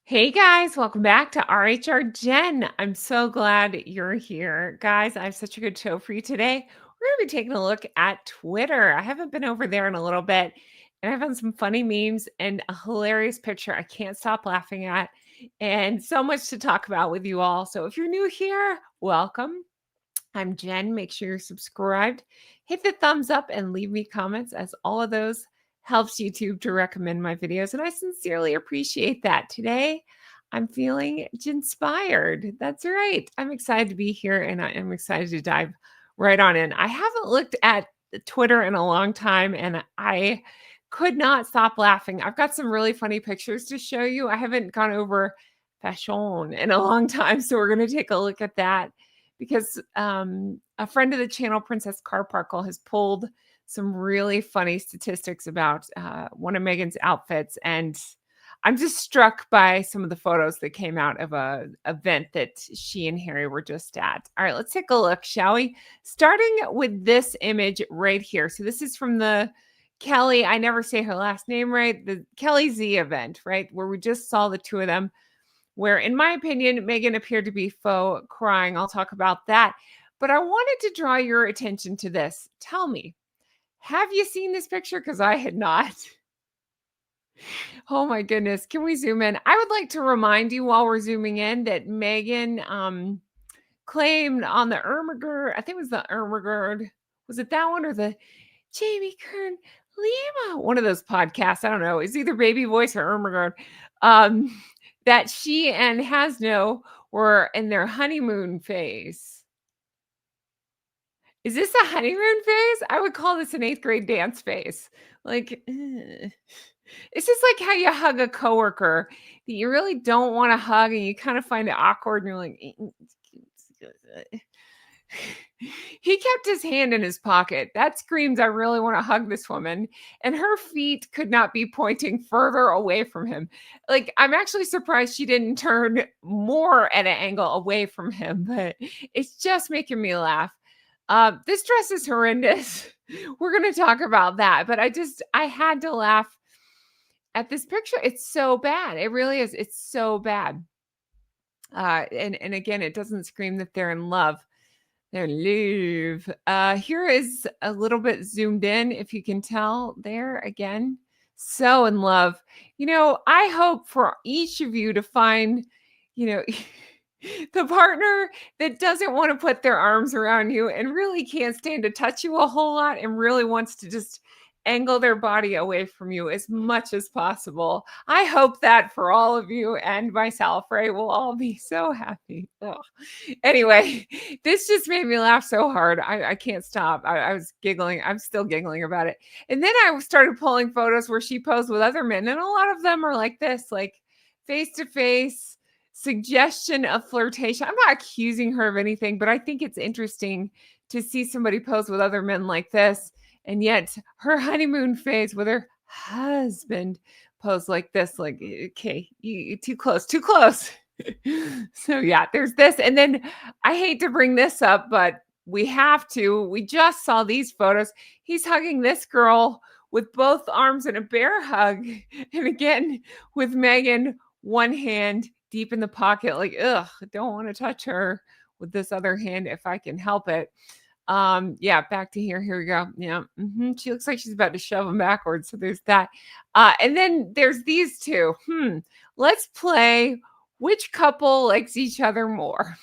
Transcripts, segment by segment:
Hey guys, welcome back to RHR Jen. I'm so glad you're here. Guys, I have such a good show for you today. We're going to be taking a look at Twitter. I haven't been over there in a little bit, and I found some funny memes and a hilarious picture I can't stop laughing at, and so much to talk about with you all. So if you're new here, welcome. I'm Jen. Make sure you're subscribed. Hit the thumbs up and leave me comments, as all of those helps YouTube to recommend my videos. And I sincerely appreciate that. Today, I'm feeling inspired. That's right. I'm excited to be here and I am excited to dive right on in. I haven't looked at Twitter in a long time and I could not stop laughing. I've got some really funny pictures to show you. I haven't gone over fashion in a long time. So we're going to take a look at that because a friend of the channel, Princess Carparkle, has pulled some really funny statistics about one of Meghan's outfits. And I'm just struck by some of the photos that came out of a event that she and Harry were just at. All right, let's take a look, shall we? Starting with this image right here. So this is from the Kelly, I never say her last name right, the Kelly Z event, right? Where we just saw the two of them, where, in my opinion, Meghan appeared to be faux crying. I'll talk about that. But I wanted to draw your attention to this. Tell me, have you seen this picture? Because I had not. Oh my goodness. Can we zoom in? I would like to remind you while we're zooming in that Meghan claimed on the Ermagerd, I think it was the Ermagerd, was it that one or the Jamie Kern Lima? One of those podcasts. I don't know. It's either Baby Voice or Ermagerd. That she and Hasno were in their honeymoon phase. Is this a honeymoon phase? I would call this an 8th grade dance phase. Like, it's just like how you hug a coworker that you really don't want to hug and you kind of find it awkward and you're like, he kept his hand in his pocket. That screams, I really want to hug this woman. And her feet could not be pointing further away from him. Like, I'm actually surprised she didn't turn more at an angle away from him, but it's just making me laugh. This dress is horrendous. We're going to talk about that, but I had to laugh at this picture. It's so bad. It really is. It's so bad. And again, it doesn't scream that they're in love. They're in love. Here is a little bit zoomed in, if you can tell there again. So in love. I hope for each of you to find, you know, the partner that doesn't want to put their arms around you and really can't stand to touch you a whole lot and really wants to just angle their body away from you as much as possible. I hope that for all of you and myself, right? We'll all be so happy. Ugh. Anyway, this just made me laugh so hard. I can't stop. I was giggling. I'm still giggling about it. And then I started pulling photos where she posed with other men. And a lot of them are like this, like face to face suggestion of flirtation. I'm not accusing her of anything, but I think it's interesting to see somebody pose with other men like this. And yet her honeymoon phase with her husband posed like this, like, okay, you too close, too close. So yeah, there's this. And then I hate to bring this up, but we have to. We just saw these photos. He's hugging this girl with both arms in a bear hug. And again, with Meghan, one hand deep in the pocket, like, ugh, don't want to touch her with this other hand if I can help it. Yeah, back to here we go. Yeah. She looks like she's about to shove him backwards. So there's that. And then there's these two. Let's play which couple likes each other more.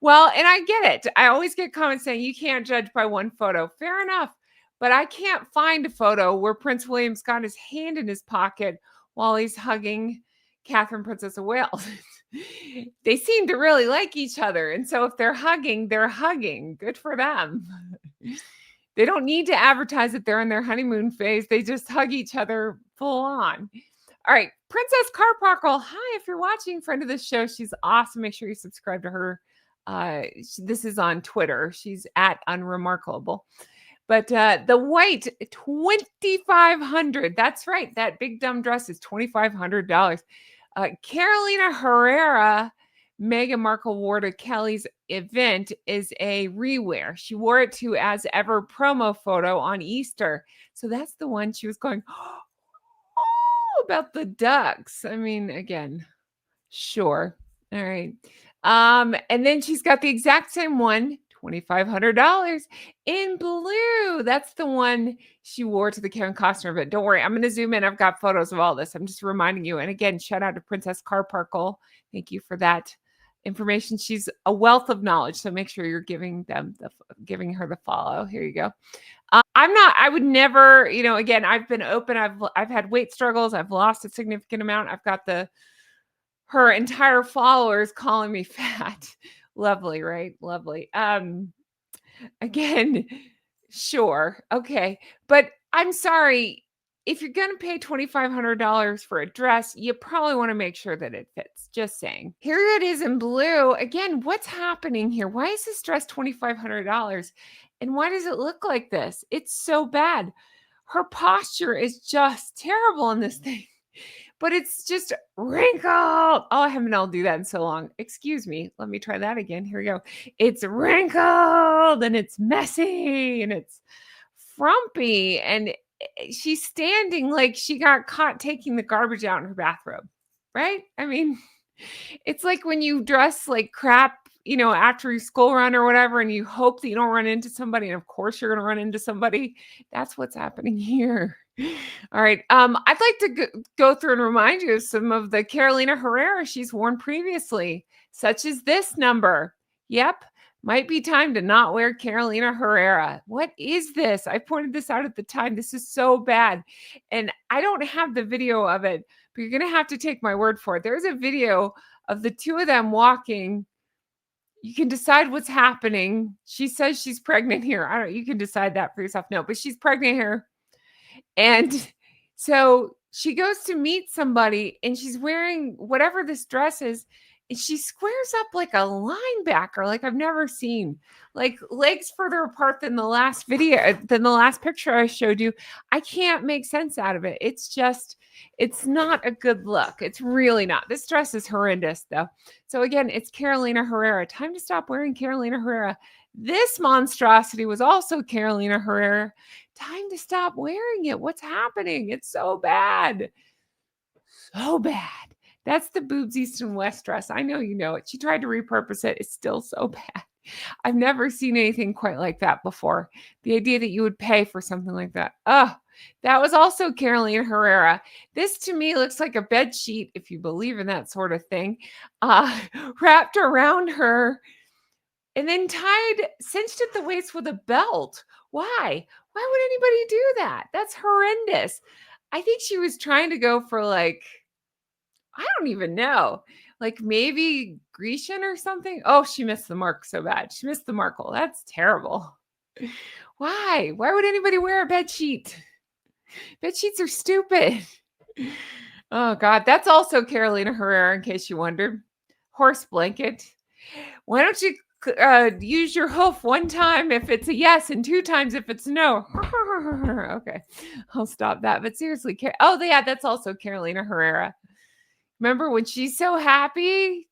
Well, and I get it. I always get comments saying you can't judge by one photo. Fair enough. But I can't find a photo where Prince William's got his hand in his pocket while he's hugging Catherine, Princess of Wales. They seem to really like each other. And so if they're hugging, they're hugging. Good for them. They don't need to advertise that they're in their honeymoon phase. They just hug each other full on. All right. Princess Carparkle. Hi, if you're watching, friend of the show. She's awesome. Make sure you subscribe to her. This is on Twitter. She's at Unremarkable. But the white, $2,500. That's right. That big dumb dress is $2,500. Carolina Herrera, Meghan Markle wore to Kelly's event, is a rewear. She wore it to As Ever promo photo on Easter. So that's the one she was going, oh, about the ducks? I mean, again, sure. All right. And then she's got the exact same one, $2,500 in blue. That's the one she wore to the Kevin Costner event. Don't worry, I'm going to zoom in. I've got photos of all this. I'm just reminding you. And again, shout out to Princess Carparkle. Thank you for that information. She's a wealth of knowledge. So make sure you're giving her the follow. Here you go. I would never, again, I've been open. I've had weight struggles. I've lost a significant amount. I've got her entire followers calling me fat. Lovely, right? Lovely. Again, sure. Okay. But I'm sorry. If you're going to pay $2,500 for a dress, you probably want to make sure that it fits. Just saying. Here it is in blue. Again, what's happening here? Why is this dress $2,500? And why does it look like this? It's so bad. Her posture is just terrible in this thing. But it's just wrinkled. Oh, I haven't been able to do that in so long. Excuse me. Let me try that again. Here we go. It's wrinkled and it's messy and it's frumpy. And she's standing like she got caught taking the garbage out in her bathrobe, right? I mean, it's like when you dress like crap, after your school run or whatever, and you hope that you don't run into somebody. And of course you're going to run into somebody. That's what's happening here. All right. I'd like to go through and remind you of some of the Carolina Herrera she's worn previously, such as this number. Yep. Might be time to not wear Carolina Herrera. What is this? I pointed this out at the time. This is so bad. And I don't have the video of it, but you're going to have to take my word for it. There's a video of the two of them walking. You can decide what's happening. She says she's pregnant here. You can decide that for yourself. No, but she's pregnant here. And so she goes to meet somebody and she's wearing whatever this dress is. And she squares up like a linebacker, like I've never seen, like legs further apart than the last picture I showed you. I can't make sense out of it. It's not a good look. It's really not. This dress is horrendous though. So again, it's Carolina Herrera. Time to stop wearing Carolina Herrera. This monstrosity was also Carolina Herrera. Time to stop wearing it. What's happening? It's so bad. So bad. That's the Boobs East and West dress. I know you know it. She tried to repurpose it. It's still so bad. I've never seen anything quite like that before. The idea that you would pay for something like that. Oh, that was also Carolina Herrera. This to me looks like a bed sheet, if you believe in that sort of thing, wrapped around her and then cinched at the waist with a belt. Why? Why would anybody do that? That's horrendous. I think she was trying to go for I don't even know. Like maybe Grecian or something. Oh, she missed the mark so bad. She missed the markle. That's terrible. Why? Why would anybody wear a bed sheet? Bed sheets are stupid. Oh God, that's also Carolina Herrera, in case you wondered. Horse blanket. Why don't you use your hoof one time if it's a yes and two times if it's no? Okay, I'll stop that. But seriously, yeah, that's also Carolina Herrera. Remember when she's so happy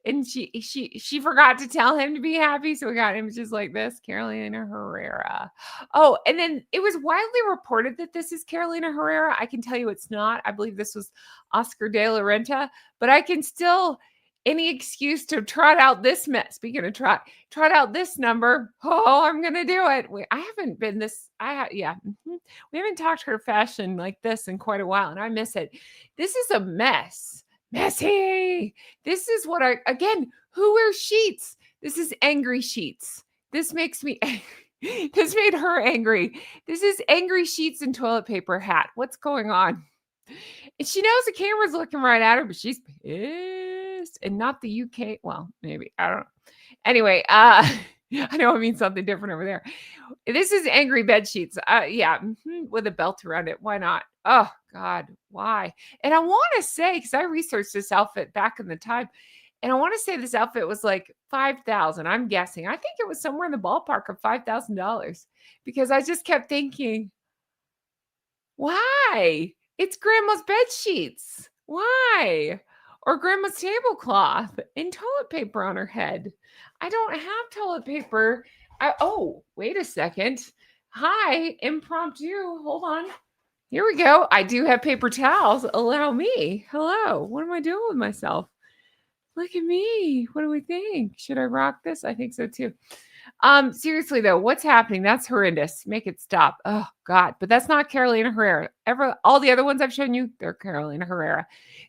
and she forgot to tell him to be happy, so we got images like this, Carolina Herrera. Oh, and then it was widely reported that this is Carolina Herrera. I can tell you it's not. I believe this was Oscar de la Renta, but I can still any excuse to trot out this mess. Speaking of trot out this number. Oh, I'm gonna do it. I haven't been this. We haven't talked her fashion like this in quite a while, and I miss it. This is a mess. Messy. This is what who wears sheets? This is angry sheets. This makes me angry. This made her angry. This is angry sheets and toilet paper hat. What's going on? And she knows the camera's looking right at her, but she's pissed. And not the UK. Well, maybe. I don't know. Anyway, I know it means something different over there. This is angry bed sheets. With a belt around it. Why not? Oh, God, why? And I want to say, because I researched this outfit back in the time, and I want to say this outfit was like $5,000. I'm guessing. I think it was somewhere in the ballpark of $5,000 because I just kept thinking, why? It's grandma's bed sheets. Why? Or grandma's tablecloth and toilet paper on her head. I don't have toilet paper. Wait a second. Hi, impromptu. Hold on. Here we go. I do have paper towels. Allow me. Hello. What am I doing with myself? Look at me. What do we think? Should I rock this? I think so too. Seriously though, what's happening? That's horrendous. Make it stop. Oh God. But that's not Carolina Herrera. All the other ones I've shown you, they're Carolina Herrera.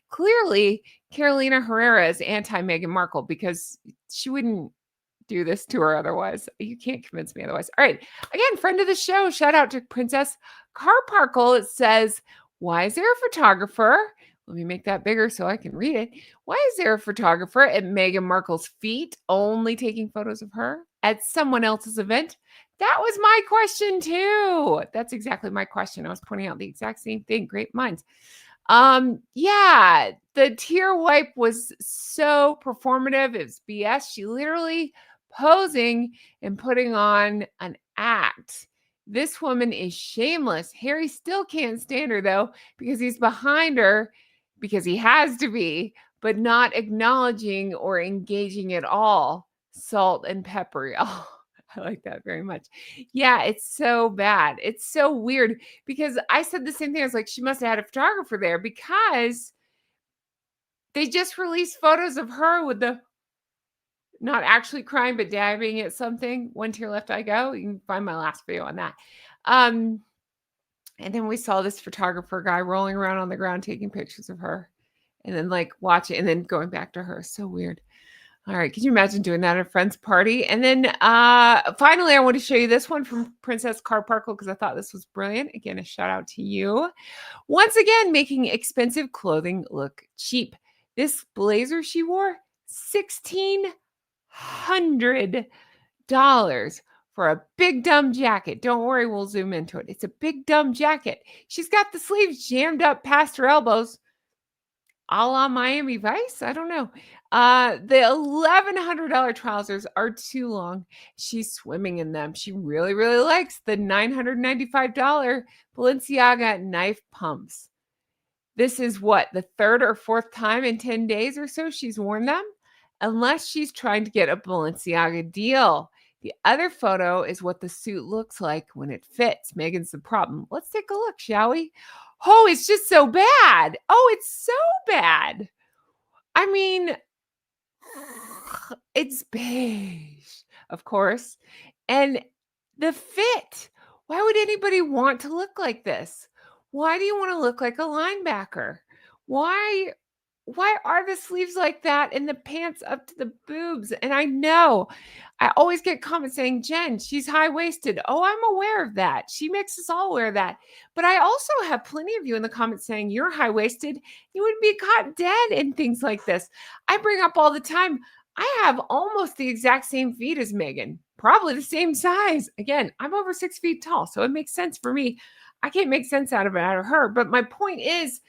Clearly, Carolina Herrera is anti Meghan Markle because she wouldn't do this to her otherwise. You can't convince me otherwise. All right. Again, friend of the show. Shout out to Princess Carparkle. It says, why is there a photographer? Let me make that bigger so I can read it. Why is there a photographer at Meghan Markle's feet only taking photos of her at someone else's event? That was my question too. That's exactly my question. I was pointing out the exact same thing. Great minds. Yeah, the tear wipe was so performative. It was BS. She literally posing and putting on an act. This woman is shameless. Harry still can't stand her though, because he's behind her because he has to be, but not acknowledging or engaging at all. Salt and pepper. Oh, I like that very much. Yeah, it's so bad. It's so weird because I said the same thing. I was like, she must have had a photographer there because they just released photos of her with the not actually crying, but dabbing at something. One tear left, I go. You can find my last video on that. And then we saw this photographer guy rolling around on the ground taking pictures of her and then like watching and then going back to her. So weird. All right. Could you imagine doing that at a friend's party? And then finally, I want to show you this one from Princess Carparkle because I thought this was brilliant. Again, a shout out to you. Once again, making expensive clothing look cheap. This blazer she wore, $1,600 for a big dumb jacket. Don't worry, we'll zoom into it. It's a big dumb jacket. She's got the sleeves jammed up past her elbows. A la Miami Vice? I don't know. The $1,100 trousers are too long. She's swimming in them. She really, really likes the $995 Balenciaga knife pumps. This is what, the third or fourth time in 10 days or so she's worn them? Unless she's trying to get a Balenciaga deal. The other photo is what the suit looks like when it fits. Meghan's the problem. Let's take a look, shall we? Oh, it's just so bad. Oh, it's so bad. I mean, it's beige, of course. And the fit. Why would anybody want to look like this? Why do you want to look like a linebacker? Why are the sleeves like that and the pants up to the boobs? And I know I always get comments saying, Jen, she's high waisted. Oh, I'm aware of that. She makes us all aware of that. But I also have plenty of you in the comments saying you're high waisted. You would be caught dead and things like this. I bring up all the time. I have almost the exact same feet as Meghan, probably the same size. Again, I'm over 6 feet tall, so it makes sense for me. I can't make sense out of her. But my point is,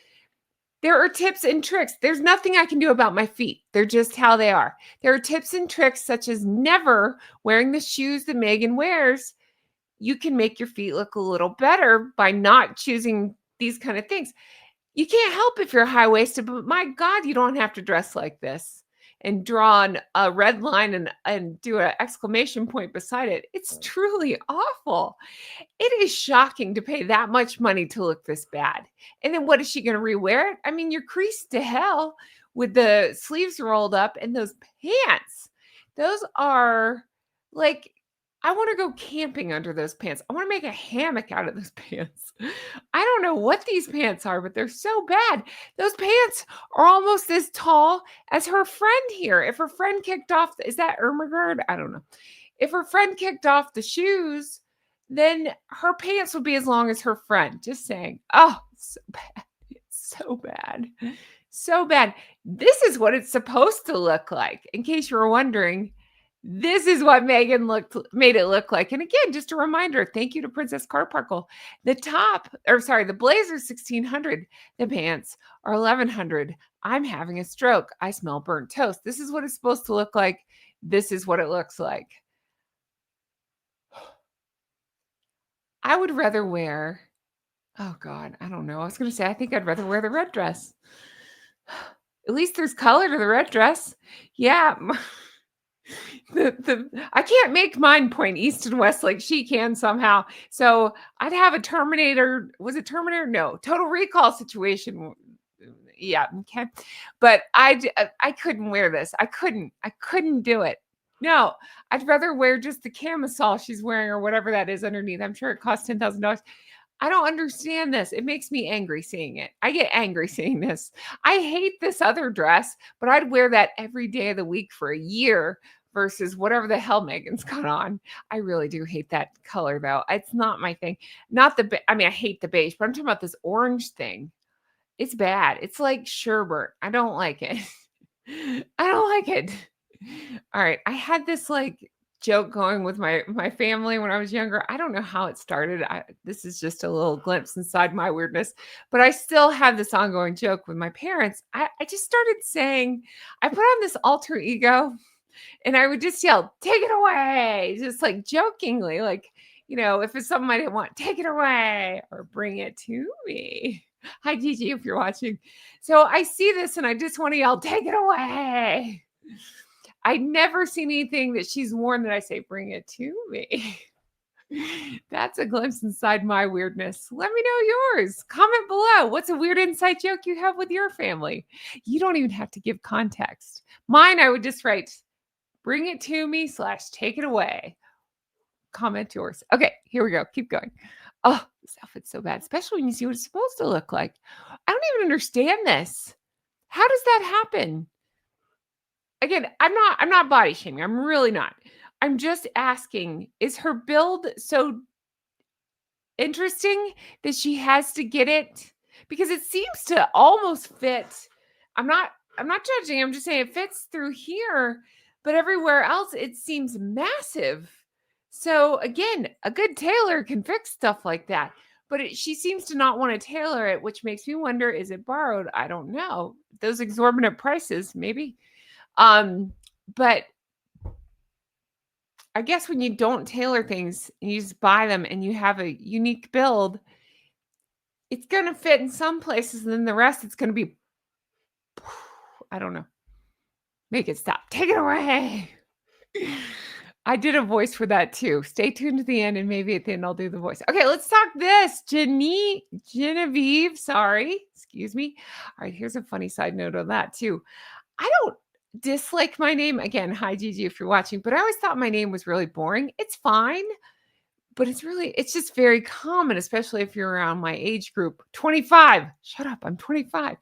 there are tips and tricks. There's nothing I can do about my feet. They're just how they are. There are tips and tricks such as never wearing the shoes that Meghan wears. You can make your feet look a little better by not choosing these kind of things. You can't help if you're high-waisted, but my God, you don't have to dress like this and draw a red line and do an exclamation point beside it. It's truly awful. It is shocking to pay that much money to look this bad. And then what is she going to rewear it? I mean, you're creased to hell with the sleeves rolled up and those pants. Those are like, I want to go camping under those pants. I want to make a hammock out of those pants. I don't know what these pants are, but they're so bad. Those pants are almost as tall as her friend here. If her friend kicked off, is that Ermagerd? I don't know. If her friend kicked off the shoes, then her pants would be as long as her friend. Just saying. Oh, it's so bad. It's so bad. So bad. This is what it's supposed to look like. In case you were wondering, this is what Meghan made it look like. And again, just a reminder, thank you to Princess Carparkle. The blazer 1,600. The pants are 1,100. I'm having a stroke. I smell burnt toast. This is what it's supposed to look like. This is what it looks like. I would rather wear, oh God, I don't know. I was going to say, I think I'd rather wear the red dress. At least there's color to the red dress. Yeah. I can't make mine point east and west like she can somehow. So I'd have a Terminator. Was it Terminator? No, Total Recall situation. Yeah, okay. But I couldn't wear this. I couldn't do it. No, I'd rather wear just the camisole she's wearing or whatever that is underneath. I'm sure it costs $10,000. I don't understand this. It makes me angry seeing it. I get angry seeing this. I hate this other dress, but I'd wear that every day of the week for a year versus whatever the hell Megan's got on. I really do hate that color though. It's not my thing. Not the I mean, I hate the beige, but I'm talking about this orange thing. It's bad. It's like sherbet. I don't like it. I don't like it. All right. I had this like joke going with my family when I was younger. I don't know how it started. This is just a little glimpse inside my weirdness, but I still have this ongoing joke with my parents. I just started saying, I put on this alter ego and I would just yell, "Take it away," just like jokingly, like, if it's something I didn't want, "Take it away," or "Bring it to me." Hi, Gigi, if you're watching. So I see this and I just want to yell, "Take it away." I never seen anything that she's worn that I say, "Bring it to me." That's a glimpse inside my weirdness. Let me know yours. Comment below. What's a weird inside joke you have with your family? You don't even have to give context. Mine, I would just write, "Bring it to me / take it away." Comment yours. Okay, here we go. Keep going. Oh, this outfit's so bad, especially when you see what it's supposed to look like. I don't even understand this. How does that happen? Again, I'm not body shaming. I'm really not. I'm just asking, is her build so interesting that she has to get it? Because it seems to almost fit. I'm not I'm not judging. I'm just saying it fits through here, but everywhere else it seems massive. So again, a good tailor can fix stuff like that. But she seems to not want to tailor it, which makes me wonder, is it borrowed? I don't know. Those exorbitant prices, maybe. But I guess when you don't tailor things and you just buy them and you have a unique build, it's going to fit in some places and then the rest it's going to be I don't know. Make it stop. Take it away. I did a voice for that too. Stay tuned to the end and maybe at the end I'll do the voice. Okay, let's talk this. Genevieve, sorry. Excuse me. All right, here's a funny side note on that too. I don't dislike my name. Again, hi Gigi if you're watching, but I always thought my name was really boring. It's fine, but it's just very common, especially if you're around my age group. 25. Shut up, I'm 25.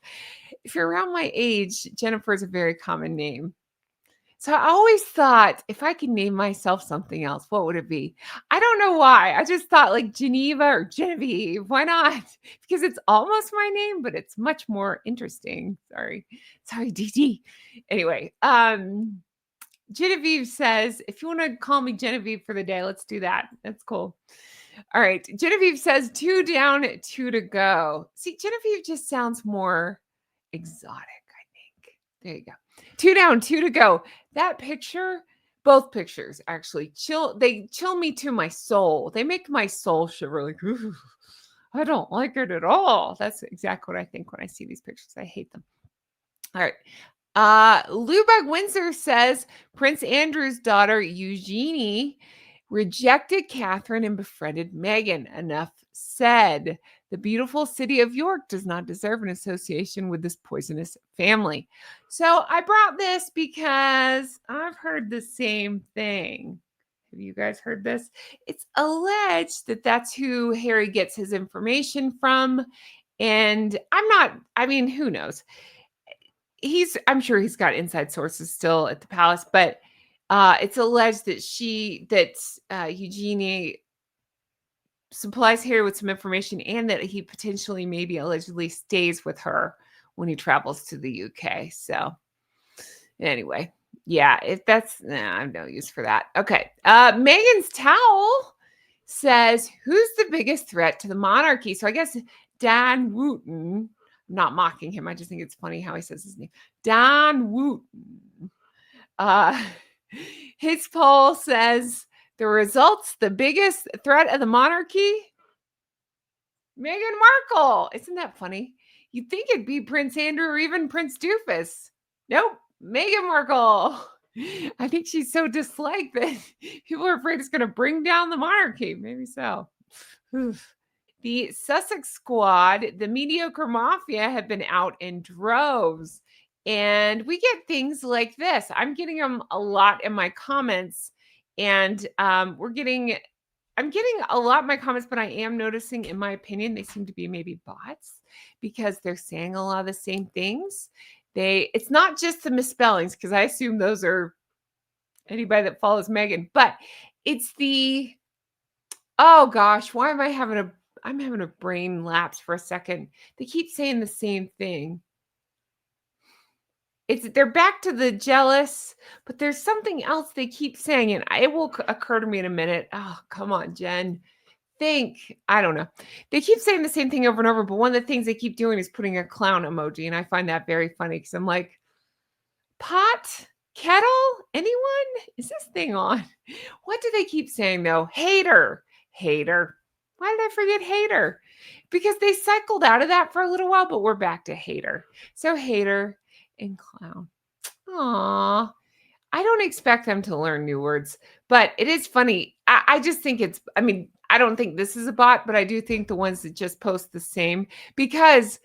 If you're around my age, Jennifer is a very common name. So I always thought if I could name myself something else, what would it be? I don't know why. I just thought like Geneva or Genevieve. Why not? Because it's almost my name, but it's much more interesting. Sorry, DD. Anyway, Genevieve says, if you want to call me Genevieve for the day, let's do that. That's cool. All right. Genevieve says 2 down, 2 to go. See, Genevieve just sounds more exotic, I think. There you go. 2 down, 2 to go. That picture, both pictures actually they chill me to my soul. They make my soul shiver like, "Ooh, I don't like it at all." That's exactly what I think when I see these pictures. I hate them. All right. Lubug Windsor says Prince Andrew's daughter Eugenie rejected Catherine and befriended Meghan. Enough said. The beautiful city of York does not deserve an association with this poisonous family. So I brought this because I've heard the same thing. Have you guys heard this? It's alleged that that's who Harry gets his information from. And I mean, who knows? I'm sure he's got inside sources still at the palace, but it's alleged that Eugenie supplies Harry with some information and that he potentially maybe allegedly stays with her when he travels to the UK. So anyway, yeah, if that's I have no use for that. Okay. Meghan's towel says, who's the biggest threat to the monarchy? So I guess Dan Wooten. I'm not mocking him. I just think it's funny how he says his name. Dan Wooten. His poll says the results, the biggest threat of the monarchy, Meghan Markle. Isn't that funny? You'd think it'd be Prince Andrew or even Prince Doofus. Nope, Meghan Markle. I think she's so disliked that people are afraid it's going to bring down the monarchy. Maybe so. Oof. The Sussex squad, the mediocre mafia, have been out in droves. And we get things like this. I'm getting them a lot in my comments. And I'm getting a lot in my comments, but I am noticing, in my opinion, they seem to be maybe bots because they're saying a lot of the same things. It's not just the misspellings, because I assume those are anybody that follows Meghan, but it's the, oh gosh, why am I I'm having a brain lapse for a second. They keep saying the same thing. They're back to the jealous, but there's something else they keep saying, and it will occur to me in a minute. Oh, come on, Jen. I don't know. They keep saying the same thing over and over, but one of the things they keep doing is putting a clown emoji, and I find that very funny because I'm like, pot, kettle, anyone? Is this thing on? What do they keep saying though? Hater, hater. Why did I forget hater? Because they cycled out of that for a little while, but we're back to hater. So hater and clown. Aw. I don't expect them to learn new words, but it is funny. I just think I don't think this is a bot, but I do think the ones that just post the same, because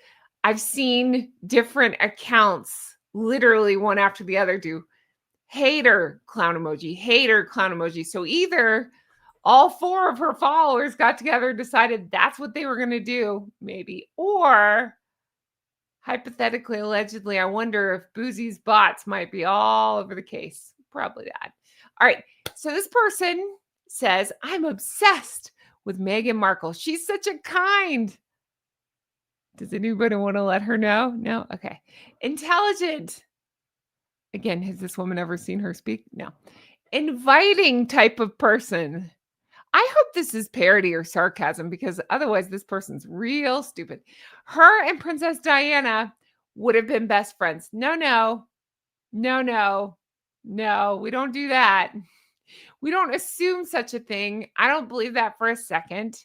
I've seen different accounts literally one after the other do hater clown emoji, hater clown emoji. So either all 4 of her followers got together and decided that's what they were going to do, maybe, or hypothetically, allegedly, I wonder if Boozy's bots might be all over the case. Probably that. All right. So this person says, I'm obsessed with Meghan Markle. She's such a kind. Does anybody want to let her know? No? Okay. Intelligent. Again, has this woman ever seen her speak? No. Inviting type of person. I hope this is parody or sarcasm, because otherwise this person's real stupid. Her and Princess Diana would have been best friends. No, no, no, no, no, we don't do that. We don't assume such a thing. I don't believe that for a second.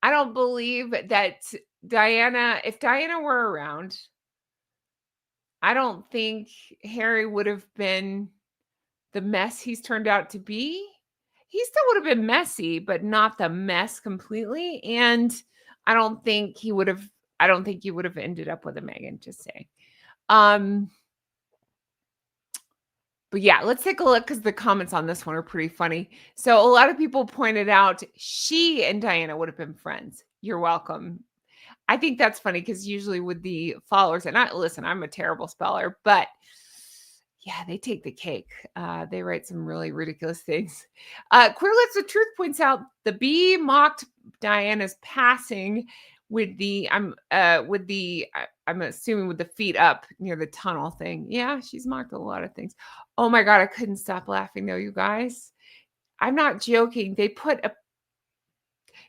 I don't believe that if Diana were around, I don't think Harry would have been the mess he's turned out to be. He still would have been messy, but not the mess completely. And I don't think he would have ended up with a Meghan, just saying. But yeah, let's take a look, because the comments on this one are pretty funny. So a lot of people pointed out she and Diana would have been friends. You're welcome. I think that's funny, because usually with the followers, and I'm a terrible speller, but yeah, they take the cake. They write some really ridiculous things. Queer Lips of Truth points out the bee mocked Diana's passing I'm assuming with the feet up near the tunnel thing. Yeah, she's mocked a lot of things. Oh my God, I couldn't stop laughing though, you guys. I'm not joking. They put a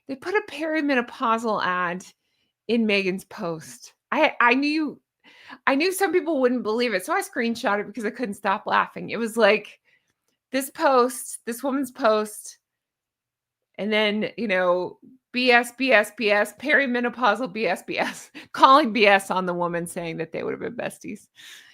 perimenopausal ad in Meghan's post. I knew some people wouldn't believe it, so I screenshot it because I couldn't stop laughing. It was like this woman's post, and then, BS, BS, BS, perimenopausal BS, BS, calling BS on the woman, saying that they would have been besties.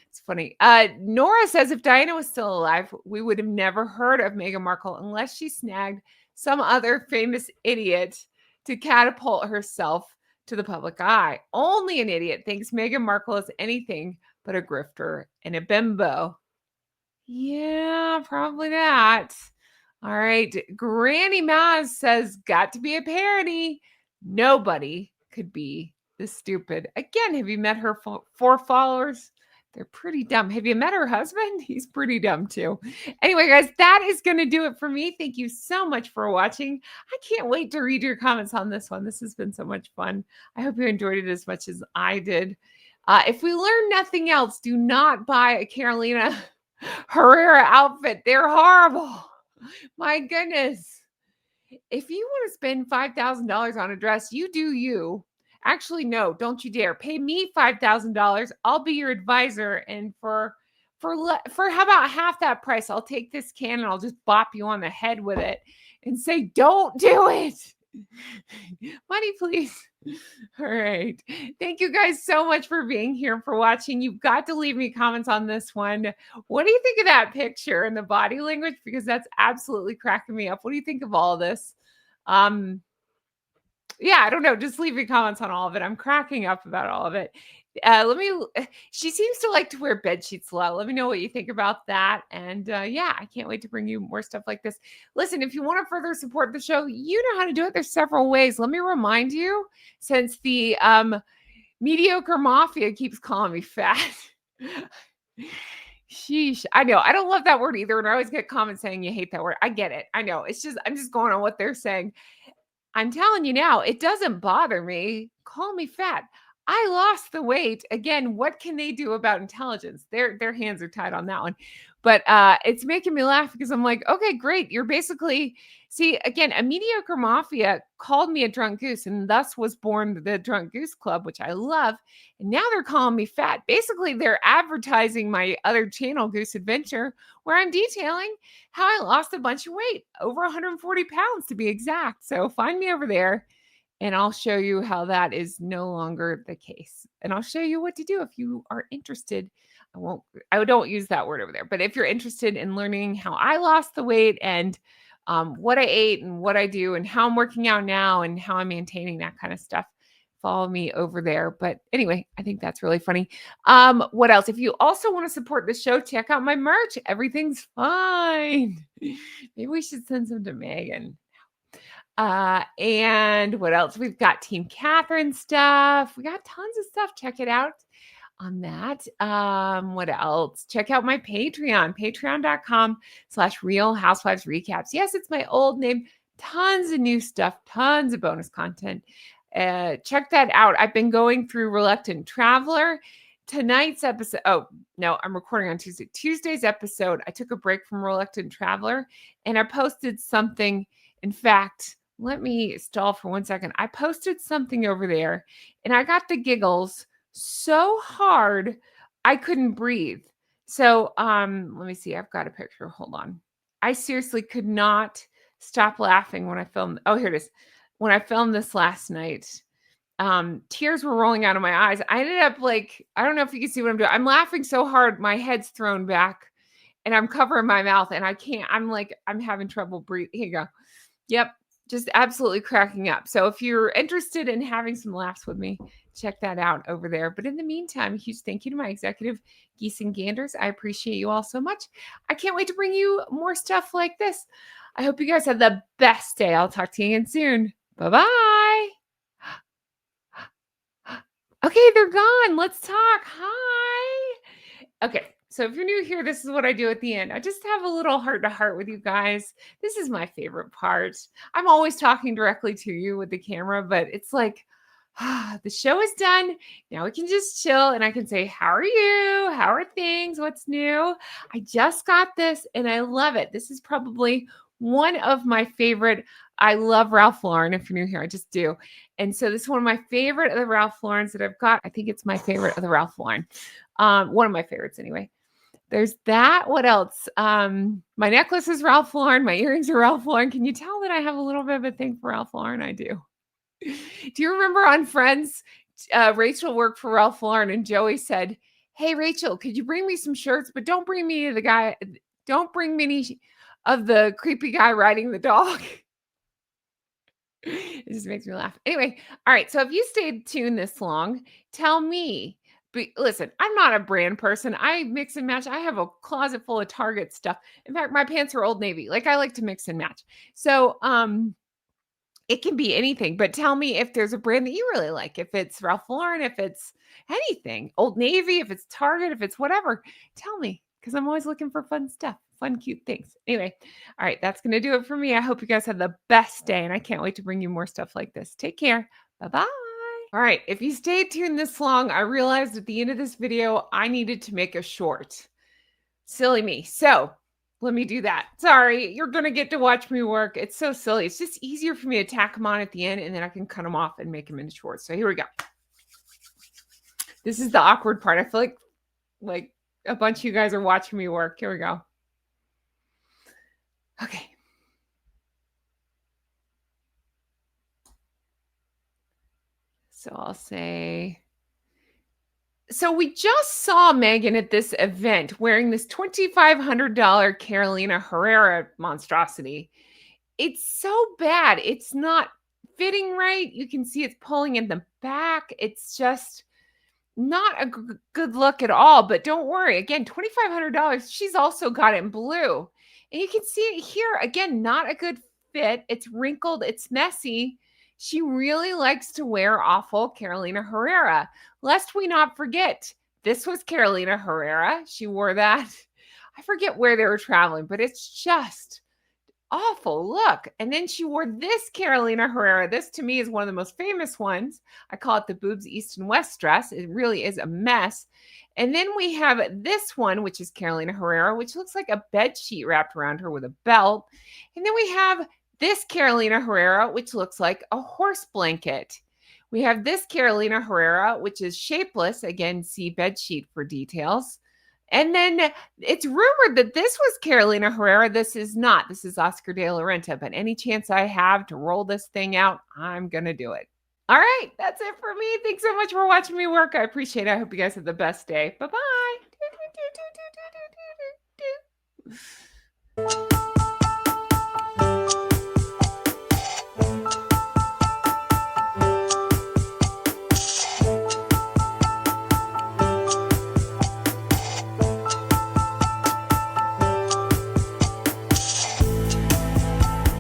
It's funny. Nora says, if Diana was still alive, we would have never heard of Meghan Markle unless she snagged some other famous idiot to catapult herself to the public eye. Only an idiot thinks Meghan Markle is anything but a grifter and a bimbo. Yeah, probably that. All right. Granny Maz says, got to be a parody. Nobody could be this stupid. Again, have you met her 4 followers? They're pretty dumb. Have you met her husband? He's pretty dumb too. Anyway, guys, that is going to do it for me. Thank you so much for watching. I can't wait to read your comments on this one. This has been so much fun. I hope you enjoyed it as much as I did. If we learn nothing else, do not buy a Carolina Herrera outfit. They're horrible. My goodness. If you want to spend $5,000 on a dress, you do you. Actually, no, don't you dare. Pay me $5,000. I'll be your advisor. And for how about half that price, I'll take this can and I'll just bop you on the head with it and say, don't do it. Money, please. All right. Thank you guys so much for being here, for watching. You've got to leave me comments on this one. What do you think of that picture and the body language? Because that's absolutely cracking me up. What do you think of all of this? Um, yeah, I don't know. Just leave me comments on all of it. I'm cracking up about all of it. She seems to like to wear bed sheets a lot. Let me know what you think about that. And yeah, I can't wait to bring you more stuff like this. Listen, if you want to further support the show, you know how to do it. There's several ways. Let me remind you, since the mediocre mafia keeps calling me fat. Sheesh. I know. I don't love that word either. And I always get comments saying you hate that word. I get it. I know. I'm just going on what they're saying. I'm telling you now, it doesn't bother me. Call me fat. I lost the weight. Again, what can they do about intelligence? Their hands are tied on that one. But it's making me laugh because I'm like, okay, great. You're basically, see, again, a mediocre mafia called me a drunk goose, and thus was born the Drunk Goose Club, which I love. And now they're calling me fat. Basically, they're advertising my other channel, Goose Adventure, where I'm detailing how I lost a bunch of weight, over 140 pounds to be exact. So find me over there and I'll show you how that is no longer the case. And I'll show you what to do if you are interested. I don't use that word over there, but if you're interested in learning how I lost the weight and what I ate and what I do and how I'm working out now and how I'm maintaining that kind of stuff, follow me over there. But anyway, I think that's really funny. What else? If you also want to support the show, check out my merch. Everything's fine. Maybe we should send some to Megan. And what else? We've got Team Catherine stuff. We got tons of stuff. Check it out on that. What else? Check out my Patreon, patreon.com/Real Housewives Recaps. Yes, it's my old name. Tons of new stuff, tons of bonus content. Check that out. I've been going through Reluctant Traveler. Tonight's episode, oh no, I'm recording on Tuesday. Tuesday's episode, I took a break from Reluctant Traveler and I posted something. In fact, let me stall for 1 second. I posted something over there and I got the giggles so hard I couldn't breathe. So let me see. I've got a picture. Hold on. I seriously could not stop laughing when I filmed. Oh, here it is. When I filmed this last night, tears were rolling out of my eyes. I ended up like, I don't know if you can see what I'm doing. I'm laughing so hard, my head's thrown back and I'm covering my mouth and I can't, I'm having trouble breathing. Here you go. Yep. Just absolutely cracking up. So if you're interested in having some laughs with me, check that out over there. But in the meantime, a huge thank you to my executive geese and ganders. I appreciate you all so much. I can't wait to bring you more stuff like this. I hope you guys have the best day. I'll talk to you again soon. Bye-bye. Okay, they're gone. Let's talk. Hi. Okay, so if you're new here, this is what I do at the end. I just have a little heart to heart with you guys. This is my favorite part. I'm always talking directly to you with the camera, but it's like, the show is done. Now we can just chill and I can say, how are you? How are things? What's new? I just got this and I love it. This is probably one of my favorite. I love Ralph Lauren. If you're new here, I just do. And so this is one of my favorite of the Ralph Laurens that I've got. I think it's my favorite of the Ralph Lauren. One of my favorites anyway. There's that. What else? My necklace is Ralph Lauren. My earrings are Ralph Lauren. Can you tell that I have a little bit of a thing for Ralph Lauren? I do. Do you remember on Friends, Rachel worked for Ralph Lauren and Joey said, hey, Rachel, could you bring me some shirts, but don't bring me don't bring me any of the creepy guy riding the dog. It just makes me laugh. Anyway, all right. So if you stayed tuned this long, tell me. Listen, I'm not a brand person. I mix and match. I have a closet full of Target stuff. In fact, my pants are Old Navy. Like I like to mix and match. So it can be anything, but tell me if there's a brand that you really like. If it's Ralph Lauren, if it's anything, Old Navy, if it's Target, if it's whatever, tell me because I'm always looking for fun stuff, fun, cute things. Anyway, all right, that's going to do it for me. I hope you guys have the best day and I can't wait to bring you more stuff like this. Take care. Bye-bye. All right, if you stayed tuned this long, I realized at the end of this video, I needed to make a short. Silly me. So let me do that. Sorry, you're going to get to watch me work. It's so silly. It's just easier for me to tack them on at the end and then I can cut them off and make them into shorts. So here we go. This is the awkward part. I feel like a bunch of you guys are watching me work. Here we go. Okay. So I'll say, so we just saw Meghan at this event wearing this $2,500 Carolina Herrera monstrosity. It's so bad. It's not fitting right. You can see it's pulling in the back. It's just not a good look at all, but don't worry. Again, $2,500. She's also got it in blue. And you can see it here. Again, not a good fit. It's wrinkled, it's messy. She really likes to wear awful Carolina Herrera. Lest we not forget, this was Carolina Herrera. She wore that. I forget where they were traveling, but it's just awful look. And then she wore this Carolina Herrera. This to me is one of the most famous ones. I call it the boobs east and west dress. It really is a mess. And then we have this one, which is Carolina Herrera, which looks like a bed sheet wrapped around her with a belt. And then we have this Carolina Herrera, which looks like a horse blanket. We have this Carolina Herrera, which is shapeless. Again, see bed sheet for details. And then it's rumored that this was Carolina Herrera. This is not. This is Oscar de la Renta. But any chance I have to roll this thing out, I'm going to do it. All right. That's it for me. Thanks so much for watching me work. I appreciate it. I hope you guys have the best day. Bye-bye.